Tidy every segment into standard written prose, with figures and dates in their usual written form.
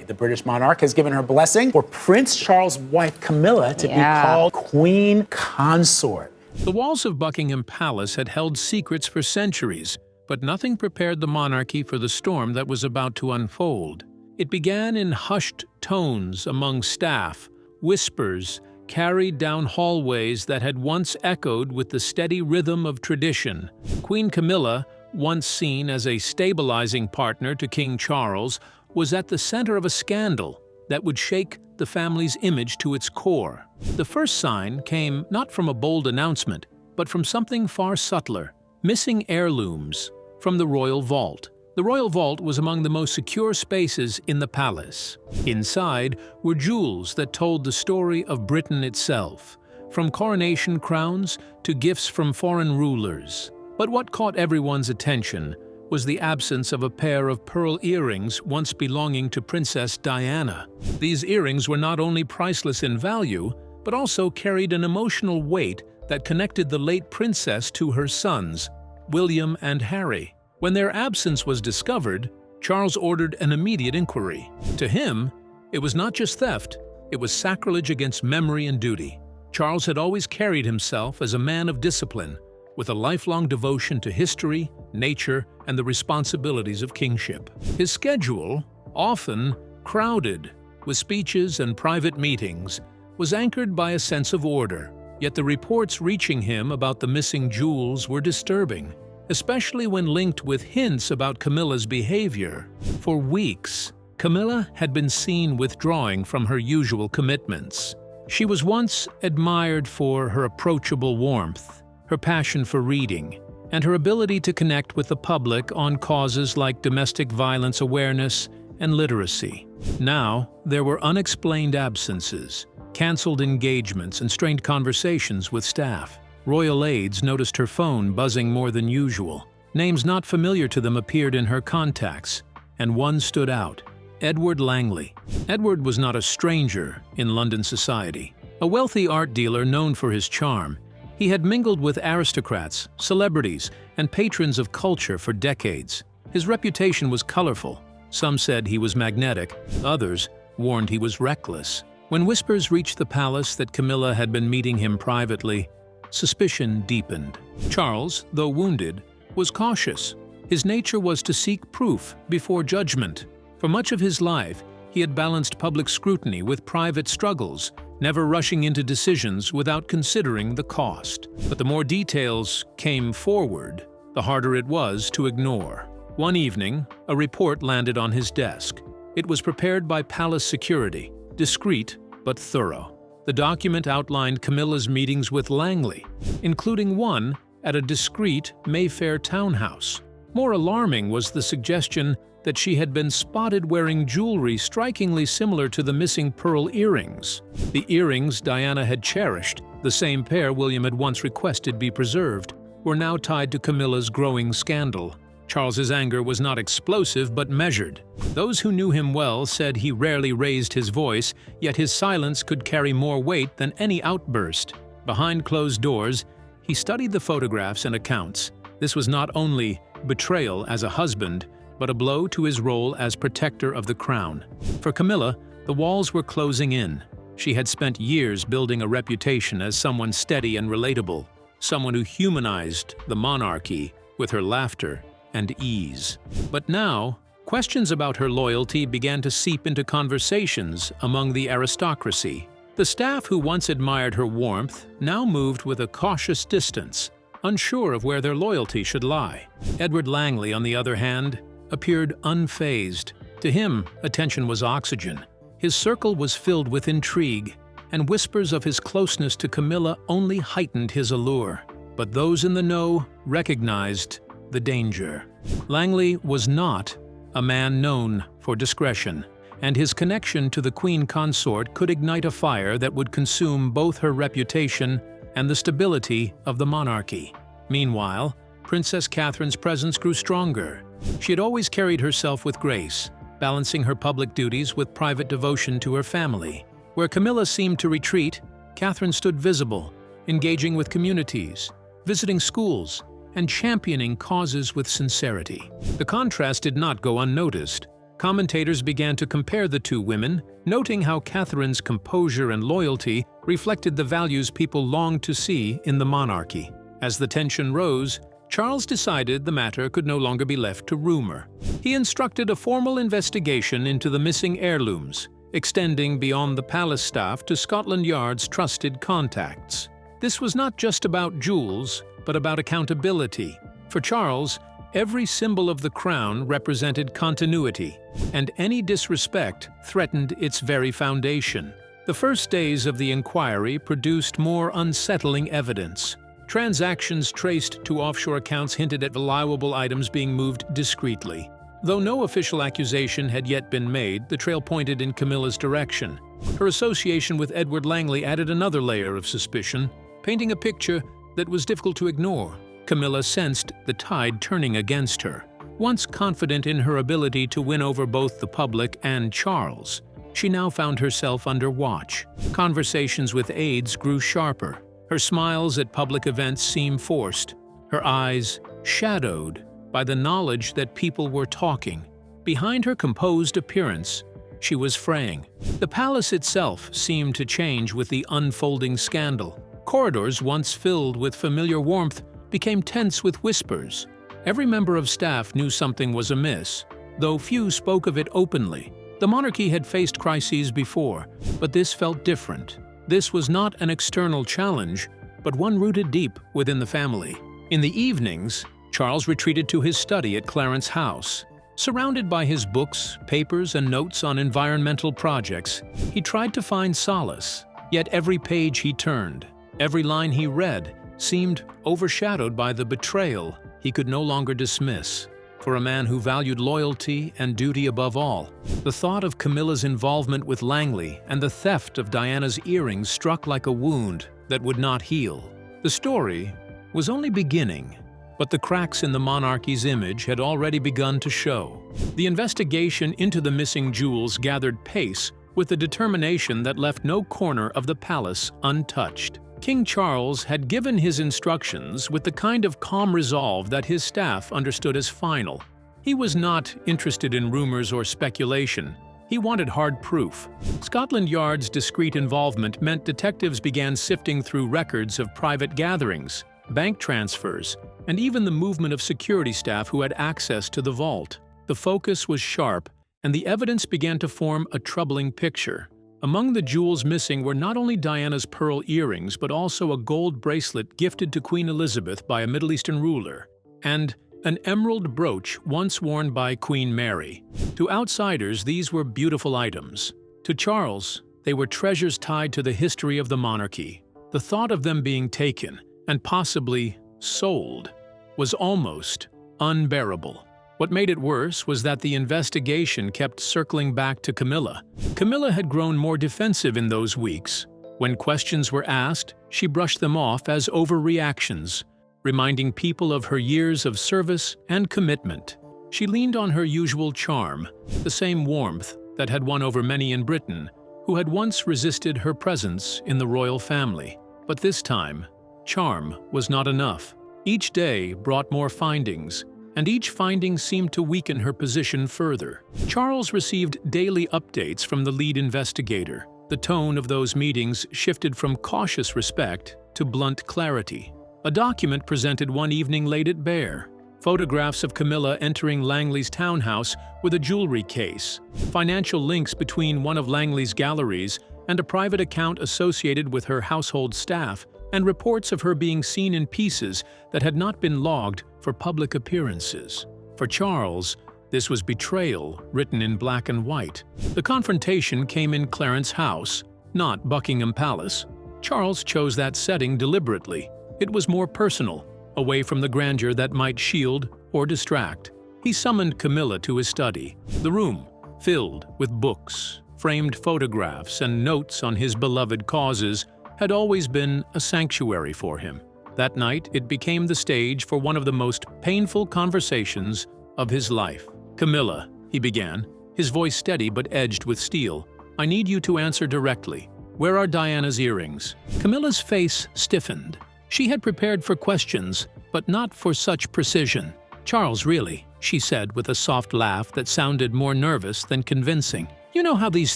The British monarch has given her blessing for Prince Charles' wife, Camilla, to be called Queen Consort. The walls of Buckingham Palace had held secrets for centuries, but nothing prepared the monarchy for the storm that was about to unfold. It began in hushed tones among staff, whispers carried down hallways that had once echoed with the steady rhythm of tradition. Queen Camilla, once seen as a stabilizing partner to King Charles, was at the center of a scandal that would shake the family's image to its core. The first sign came not from a bold announcement, but from something far subtler: missing heirlooms from the royal vault. The royal vault was among the most secure spaces in the palace. Inside were jewels that told the story of Britain itself, from coronation crowns to gifts from foreign rulers. But what caught everyone's attention was the absence of a pair of pearl earrings once belonging to Princess Diana. These earrings were not only priceless in value, but also carried an emotional weight that connected the late princess to her sons, William and Harry. When their absence was discovered, Charles ordered an immediate inquiry. To him, it was not just theft, it was sacrilege against memory and duty. Charles had always carried himself as a man of discipline, with a lifelong devotion to history, nature, and the responsibilities of kingship. His schedule, often crowded with speeches and private meetings, was anchored by a sense of order. Yet the reports reaching him about the missing jewels were disturbing, especially when linked with hints about Camilla's behavior. For weeks, Camilla had been seen withdrawing from her usual commitments. She was once admired for her approachable warmth, her passion for reading, and her ability to connect with the public on causes like domestic violence awareness and literacy. Now, there were unexplained absences, cancelled engagements, and strained conversations with staff. Royal aides noticed her phone buzzing more than usual. Names not familiar to them appeared in her contacts, and one stood out: Edward Langley. Edward was not a stranger in London society. A wealthy art dealer known for his charm, he had mingled with aristocrats, celebrities, and patrons of culture for decades. His reputation was colorful. Some said he was magnetic, others warned he was reckless. When whispers reached the palace that Camilla had been meeting him privately, suspicion deepened. Charles, though wounded, was cautious. His nature was to seek proof before judgment. For much of his life, he had balanced public scrutiny with private struggles, never rushing into decisions without considering the cost. But the more details came forward, the harder it was to ignore. One evening, a report landed on his desk. It was prepared by palace security, discreet but thorough. The document outlined Camilla's meetings with Langley, including one at a discreet Mayfair townhouse. More alarming was the suggestion that she had been spotted wearing jewelry strikingly similar to the missing pearl earrings. The earrings Diana had cherished, the same pair William had once requested be preserved, were now tied to Camilla's growing scandal. Charles's anger was not explosive but measured. Those who knew him well said he rarely raised his voice, yet his silence could carry more weight than any outburst. Behind closed doors, he studied the photographs and accounts. This was not only betrayal as a husband, but a blow to his role as protector of the crown. For Camilla, the walls were closing in. She had spent years building a reputation as someone steady and relatable, someone who humanized the monarchy with her laughter and ease. But now, questions about her loyalty began to seep into conversations among the aristocracy. The staff who once admired her warmth now moved with a cautious distance, unsure of where their loyalty should lie. Edward Langley, on the other hand, appeared unfazed. To him, attention was oxygen. His circle was filled with intrigue, and whispers of his closeness to Camilla only heightened his allure. But those in the know recognized the danger. Langley was not a man known for discretion, and his connection to the Queen Consort could ignite a fire that would consume both her reputation and the stability of the monarchy. Meanwhile, Princess Catherine's presence grew stronger. She had always carried herself with grace, balancing her public duties with private devotion to her family. Where Camilla seemed to retreat, Catherine stood visible, engaging with communities, visiting schools, and championing causes with sincerity. The contrast did not go unnoticed. Commentators began to compare the two women, noting how Catherine's composure and loyalty reflected the values people longed to see in the monarchy. As the tension rose, Charles decided the matter could no longer be left to rumor. He instructed a formal investigation into the missing heirlooms, extending beyond the palace staff to Scotland Yard's trusted contacts. This was not just about jewels, but about accountability. For Charles, every symbol of the crown represented continuity, and any disrespect threatened its very foundation. The first days of the inquiry produced more unsettling evidence. Transactions traced to offshore accounts hinted at valuable items being moved discreetly. Though no official accusation had yet been made, the trail pointed in Camilla's direction. Her association with Edward Langley added another layer of suspicion, painting a picture that was difficult to ignore. Camilla sensed the tide turning against her. Once confident in her ability to win over both the public and Charles, she now found herself under watch. Conversations with aides grew sharper. Her smiles at public events seemed forced, her eyes shadowed by the knowledge that people were talking. Behind her composed appearance, she was fraying. The palace itself seemed to change with the unfolding scandal. Corridors once filled with familiar warmth became tense with whispers. Every member of staff knew something was amiss, though few spoke of it openly. The monarchy had faced crises before, but this felt different. This was not an external challenge, but one rooted deep within the family. In the evenings, Charles retreated to his study at Clarence house. Surrounded by his books, papers, and notes on environmental projects, he tried to find solace. Yet every page he turned, every line he read, seemed overshadowed by the betrayal he could no longer dismiss. For a man who valued loyalty and duty above all, the thought of Camilla's involvement with Langley and the theft of Diana's earrings struck like a wound that would not heal. The story was only beginning, but the cracks in the monarchy's image had already begun to show. The investigation into the missing jewels gathered pace with a determination that left no corner of the palace untouched. King Charles had given his instructions with the kind of calm resolve that his staff understood as final. He was not interested in rumors or speculation. He wanted hard proof. Scotland Yard's discreet involvement meant detectives began sifting through records of private gatherings, bank transfers, and even the movement of security staff who had access to the vault. The focus was sharp, and the evidence began to form a troubling picture. Among the jewels missing were not only Diana's pearl earrings, but also a gold bracelet gifted to Queen Elizabeth by a Middle Eastern ruler, and an emerald brooch once worn by Queen Mary. To outsiders, these were beautiful items. To Charles, they were treasures tied to the history of the monarchy. The thought of them being taken, and possibly sold, was almost unbearable. What made it worse was that the investigation kept circling back to Camilla. Camilla had grown more defensive in those weeks. When questions were asked, she brushed them off as overreactions, reminding people of her years of service and commitment. She leaned on her usual charm, the same warmth that had won over many in Britain, who had once resisted her presence in the royal family. But this time, charm was not enough. Each day brought more findings, and each finding seemed to weaken her position further. Charles received daily updates from the lead investigator. The tone of those meetings shifted from cautious respect to blunt clarity. A document presented one evening laid it bare. Photographs of Camilla entering Langley's townhouse with a jewelry case, financial links between one of Langley's galleries and a private account associated with her household staff, and reports of her being seen in pieces that had not been logged for public appearances. For Charles, this was betrayal written in black and white. The confrontation came in Clarence house, not Buckingham Palace. Charles chose that setting deliberately. It was more personal, away from the grandeur that might shield or distract. He summoned Camilla to his study, the room filled with books, framed photographs, and notes on his beloved causes had always been a sanctuary for him. That night, it became the stage for one of the most painful conversations of his life. "Camilla," he began, his voice steady but edged with steel, "I need you to answer directly. Where are Diana's earrings?" Camilla's face stiffened. She had prepared for questions, but not for such precision. "Charles, really," she said with a soft laugh that sounded more nervous than convincing. "You know how these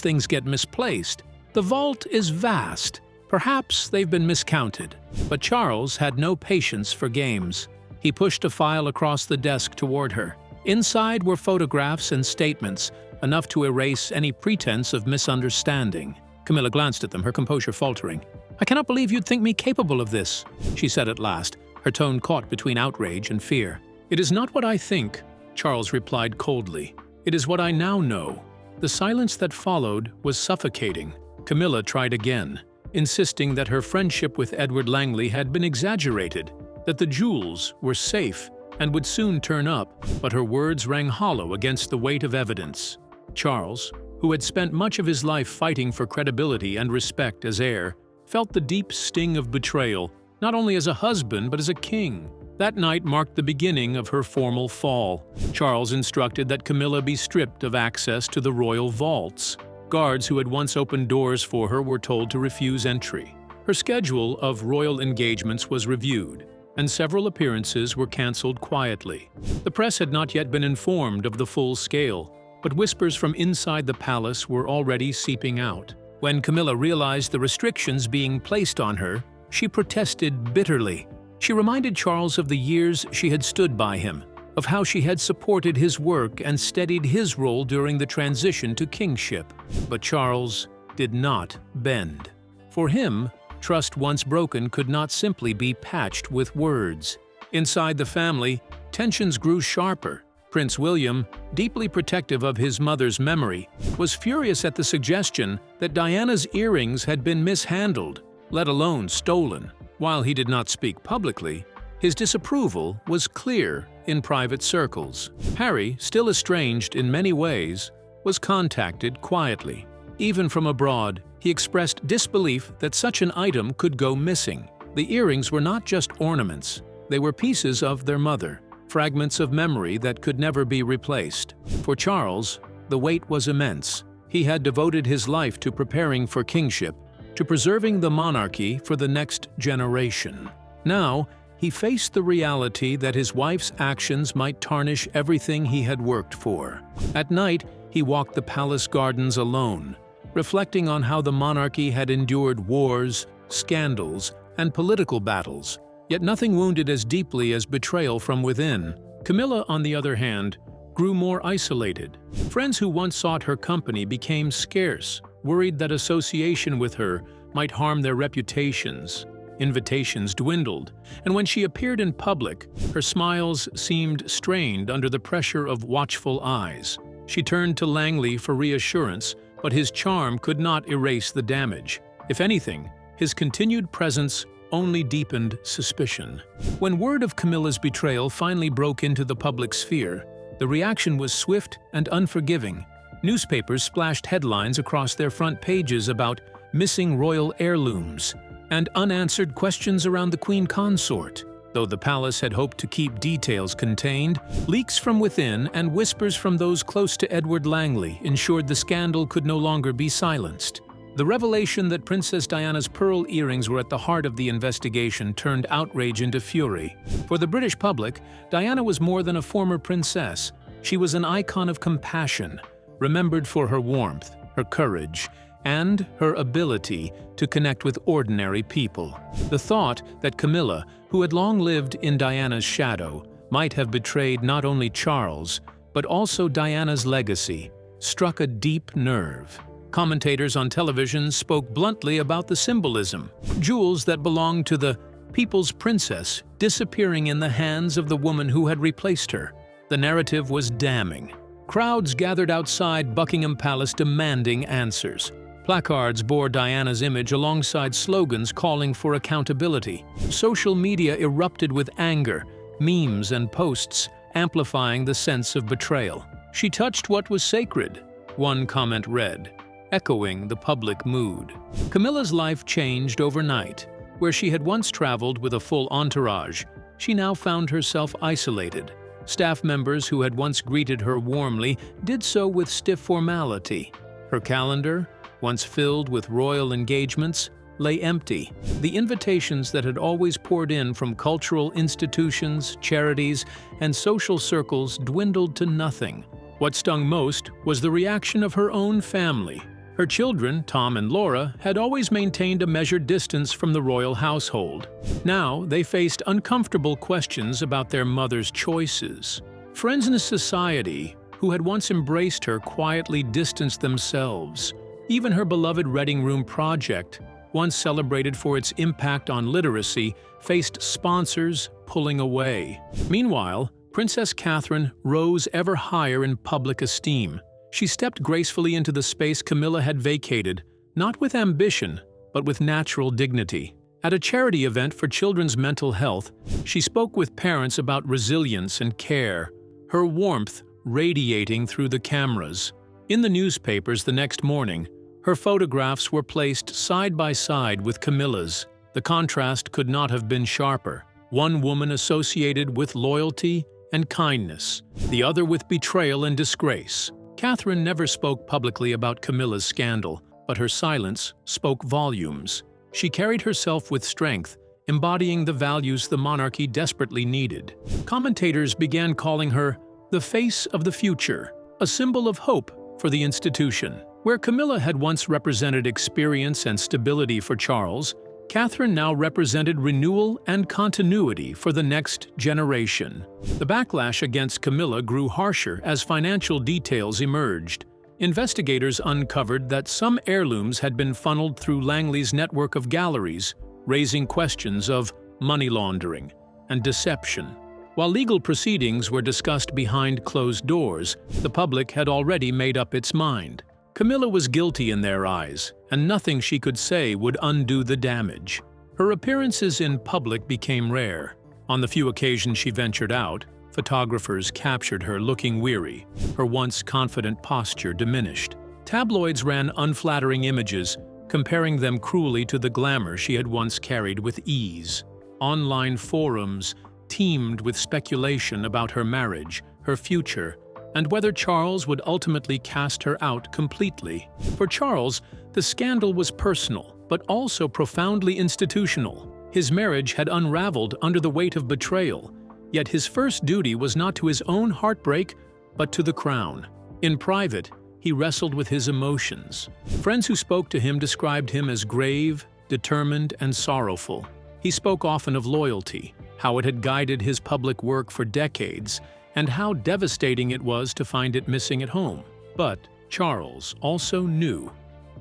things get misplaced. The vault is vast. Perhaps they've been miscounted." But Charles had no patience for games. He pushed a file across the desk toward her. Inside were photographs and statements, enough to erase any pretense of misunderstanding. Camilla glanced at them, her composure faltering. "I cannot believe you'd think me capable of this," she said at last, her tone caught between outrage and fear. "It is not what I think," Charles replied coldly. "It is what I now know." The silence that followed was suffocating. Camilla tried again, insisting that her friendship with Edward Langley had been exaggerated, that the jewels were safe and would soon turn up, but her words rang hollow against the weight of evidence. Charles, who had spent much of his life fighting for credibility and respect as heir, felt the deep sting of betrayal, not only as a husband but as a king. That night marked the beginning of her formal fall. Charles instructed that Camilla be stripped of access to the royal vaults. Guards who had once opened doors for her were told to refuse entry. Her schedule of royal engagements was reviewed, and several appearances were cancelled quietly. The press had not yet been informed of the full scale, but whispers from inside the palace were already seeping out. When Camilla realized the restrictions being placed on her, she protested bitterly. She reminded Charles of the years she had stood by him, of how she had supported his work and steadied his role during the transition to kingship. But Charles did not bend. For him, trust once broken could not simply be patched with words. Inside the family, tensions grew sharper. Prince William, deeply protective of his mother's memory, was furious at the suggestion that Diana's earrings had been mishandled, let alone stolen. While he did not speak publicly, his disapproval was clear in private circles. Harry, still estranged in many ways, was contacted quietly. Even from abroad, he expressed disbelief that such an item could go missing. The earrings were not just ornaments, they were pieces of their mother, fragments of memory that could never be replaced. For Charles, the weight was immense. He had devoted his life to preparing for kingship, to preserving the monarchy for the next generation. Now, he faced the reality that his wife's actions might tarnish everything he had worked for. At night, he walked the palace gardens alone, reflecting on how the monarchy had endured wars, scandals, and political battles, yet nothing wounded as deeply as betrayal from within. Camilla, on the other hand, grew more isolated. Friends who once sought her company became scarce, worried that association with her might harm their reputations. Invitations dwindled, and when she appeared in public, her smiles seemed strained under the pressure of watchful eyes. She turned to Langley for reassurance, but his charm could not erase the damage. If anything, his continued presence only deepened suspicion. When word of Camilla's betrayal finally broke into the public sphere, the reaction was swift and unforgiving. Newspapers splashed headlines across their front pages about missing royal heirlooms and unanswered questions around the queen consort. Though the palace had hoped to keep details contained, leaks from within and whispers from those close to Edward Langley ensured the scandal could no longer be silenced. The revelation that Princess Diana's pearl earrings were at the heart of the investigation turned outrage into fury. For the British public, Diana was more than a former princess. She was an icon of compassion, remembered for her warmth, her courage, and her ability to connect with ordinary people. The thought that Camilla, who had long lived in Diana's shadow, might have betrayed not only Charles, but also Diana's legacy, struck a deep nerve. Commentators on television spoke bluntly about the symbolism, jewels that belonged to the people's princess disappearing in the hands of the woman who had replaced her. The narrative was damning. Crowds gathered outside Buckingham Palace demanding answers. Placards bore Diana's image alongside slogans calling for accountability. Social media erupted with anger, memes and posts amplifying the sense of betrayal. "She touched what was sacred," one comment read, echoing the public mood. Camilla's life changed overnight. Where she had once traveled with a full entourage, she now found herself isolated. Staff members who had once greeted her warmly did so with stiff formality. Her calendar, once filled with royal engagements, lay empty. The invitations that had always poured in from cultural institutions, charities, and social circles dwindled to nothing. What stung most was the reaction of her own family. Her children, Tom and Laura, had always maintained a measured distance from the royal household. Now they faced uncomfortable questions about their mother's choices. Friends in society who had once embraced her quietly distanced themselves. Even her beloved Reading Room project, once celebrated for its impact on literacy, faced sponsors pulling away. Meanwhile, Princess Catherine rose ever higher in public esteem. She stepped gracefully into the space Camilla had vacated, not with ambition, but with natural dignity. At a charity event for children's mental health, she spoke with parents about resilience and care, her warmth radiating through the cameras. In the newspapers the next morning, her photographs were placed side by side with Camilla's. The contrast could not have been sharper. One woman associated with loyalty and kindness, the other with betrayal and disgrace. Catherine never spoke publicly about Camilla's scandal, but her silence spoke volumes. She carried herself with strength, embodying the values the monarchy desperately needed. Commentators began calling her the face of the future, a symbol of hope for the institution. Where Camilla had once represented experience and stability for Charles, Catherine now represented renewal and continuity for the next generation. The backlash against Camilla grew harsher as financial details emerged. Investigators uncovered that some heirlooms had been funneled through Langley's network of galleries, raising questions of money laundering and deception. While legal proceedings were discussed behind closed doors, the public had already made up its mind. Camilla was guilty in their eyes, and nothing she could say would undo the damage. Her appearances in public became rare. On the few occasions she ventured out, photographers captured her looking weary. Her once confident posture diminished. Tabloids ran unflattering images, comparing them cruelly to the glamour she had once carried with ease. Online forums teemed with speculation about her marriage, her future, and whether Charles would ultimately cast her out completely. For Charles, the scandal was personal, but also profoundly institutional. His marriage had unraveled under the weight of betrayal, yet his first duty was not to his own heartbreak, but to the crown. In private, he wrestled with his emotions. Friends who spoke to him described him as grave, determined, and sorrowful. He spoke often of loyalty, how it had guided his public work for decades, and how devastating it was to find it missing at home. But Charles also knew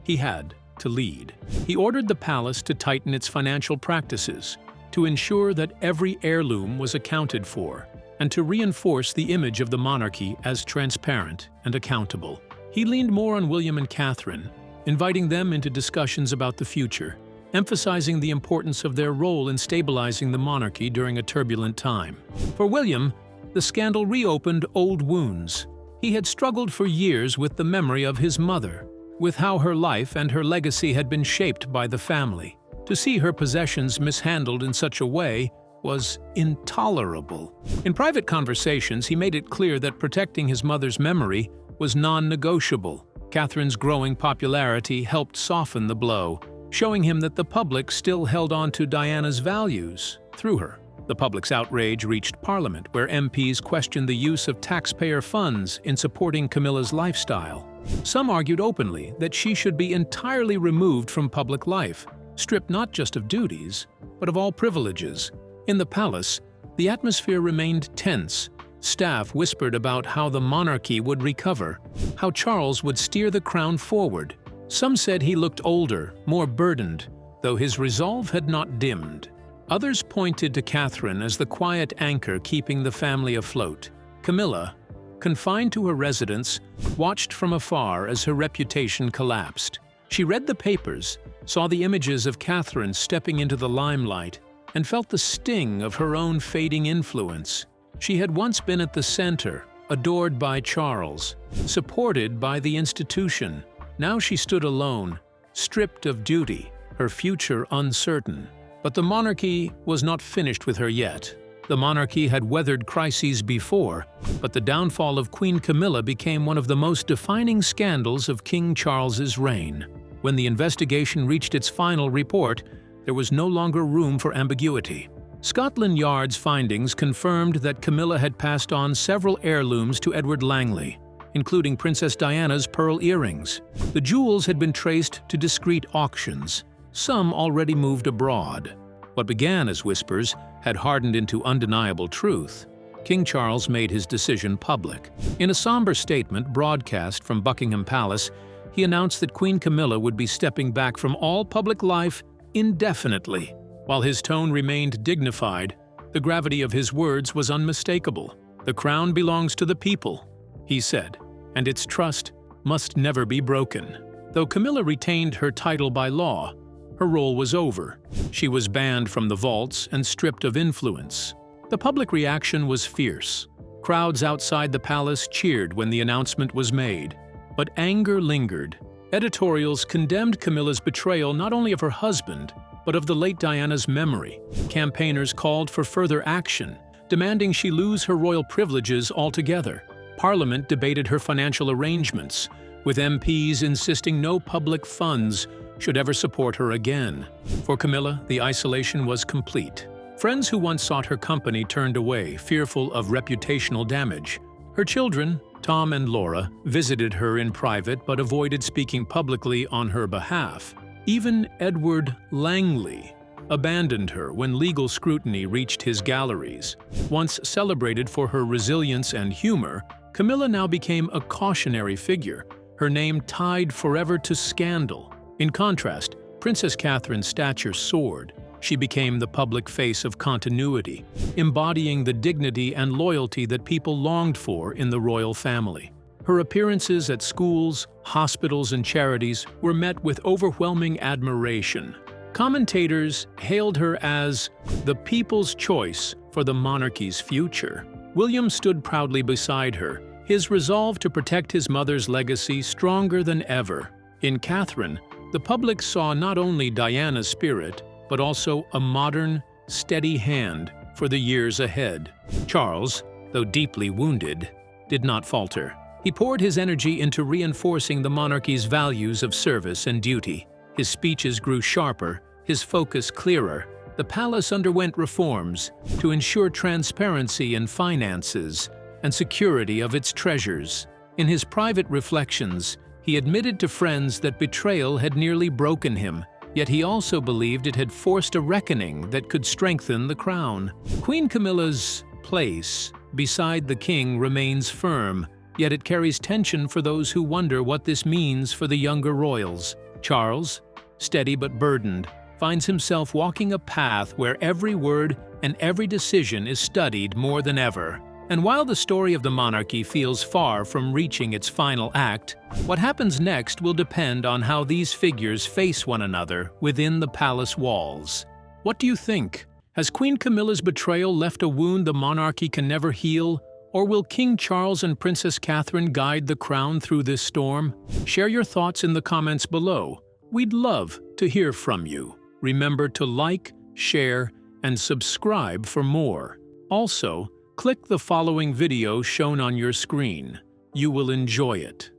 he had to lead. He ordered the palace to tighten its financial practices, to ensure that every heirloom was accounted for, and to reinforce the image of the monarchy as transparent and accountable. He leaned more on William and Catherine, inviting them into discussions about the future, emphasizing the importance of their role in stabilizing the monarchy during a turbulent time. For William, the scandal reopened old wounds. He had struggled for years with the memory of his mother, with how her life and her legacy had been shaped by the family. To see her possessions mishandled in such a way was intolerable. In private conversations, he made it clear that protecting his mother's memory was non-negotiable. Catherine's growing popularity helped soften the blow, showing him that the public still held on to Diana's values through her. The public's outrage reached Parliament, where MPs questioned the use of taxpayer funds in supporting Camilla's lifestyle. Some argued openly that she should be entirely removed from public life, stripped not just of duties, but of all privileges. In the palace, the atmosphere remained tense. Staff whispered about how the monarchy would recover, how Charles would steer the crown forward. Some said he looked older, more burdened, though his resolve had not dimmed. Others pointed to Catherine as the quiet anchor keeping the family afloat. Camilla, confined to her residence, watched from afar as her reputation collapsed. She read the papers, saw the images of Catherine stepping into the limelight, and felt the sting of her own fading influence. She had once been at the center, adored by Charles, supported by the institution. Now she stood alone, stripped of duty, her future uncertain. But the monarchy was not finished with her yet. The monarchy had weathered crises before, but the downfall of Queen Camilla became one of the most defining scandals of King Charles's reign. When the investigation reached its final report, there was no longer room for ambiguity. Scotland Yard's findings confirmed that Camilla had passed on several heirlooms to Edward Langley, including Princess Diana's pearl earrings. The jewels had been traced to discreet auctions, some already moved abroad. What began as whispers had hardened into undeniable truth. King Charles made his decision public. In a somber statement broadcast from Buckingham Palace, he announced that Queen Camilla would be stepping back from all public life indefinitely. While his tone remained dignified, the gravity of his words was unmistakable. "The crown belongs to the people," he said, "and its trust must never be broken." Though Camilla retained her title by law, her role was over. She was banned from the vaults and stripped of influence. The public reaction was fierce. Crowds outside the palace cheered when the announcement was made. But anger lingered. Editorials condemned Camilla's betrayal not only of her husband, but of the late Diana's memory. Campaigners called for further action, demanding she lose her royal privileges altogether. Parliament debated her financial arrangements, with MPs insisting no public funds should ever support her again. For Camilla, the isolation was complete. Friends who once sought her company turned away, fearful of reputational damage. Her children, Tom and Laura, visited her in private but avoided speaking publicly on her behalf. Even Edward Langley abandoned her when legal scrutiny reached his galleries. Once celebrated for her resilience and humor, Camilla now became a cautionary figure, her name tied forever to scandal. In contrast, Princess Catherine's stature soared. She became the public face of continuity, embodying the dignity and loyalty that people longed for in the royal family. Her appearances at schools, hospitals, and charities were met with overwhelming admiration. Commentators hailed her as the people's choice for the monarchy's future. William stood proudly beside her, his resolve to protect his mother's legacy stronger than ever. In Catherine, the public saw not only Diana's spirit, but also a modern, steady hand for the years ahead. Charles, though deeply wounded, did not falter. He poured his energy into reinforcing the monarchy's values of service and duty. His speeches grew sharper, his focus clearer. The palace underwent reforms to ensure transparency in finances and security of its treasures. In his private reflections, he admitted to friends that betrayal had nearly broken him, yet he also believed it had forced a reckoning that could strengthen the crown. Queen Camilla's place beside the king remains firm, yet it carries tension for those who wonder what this means for the younger royals. Charles, steady but burdened, finds himself walking a path where every word and every decision is studied more than ever. And while the story of the monarchy feels far from reaching its final act, what happens next will depend on how these figures face one another within the palace walls. What do you think? Has Queen Camilla's betrayal left a wound the monarchy can never heal? Or will King Charles and Princess Catherine guide the crown through this storm? Share your thoughts in the comments below. We'd love to hear from you. Remember to like, share, and subscribe for more. Also, click the following video shown on your screen. You will enjoy it.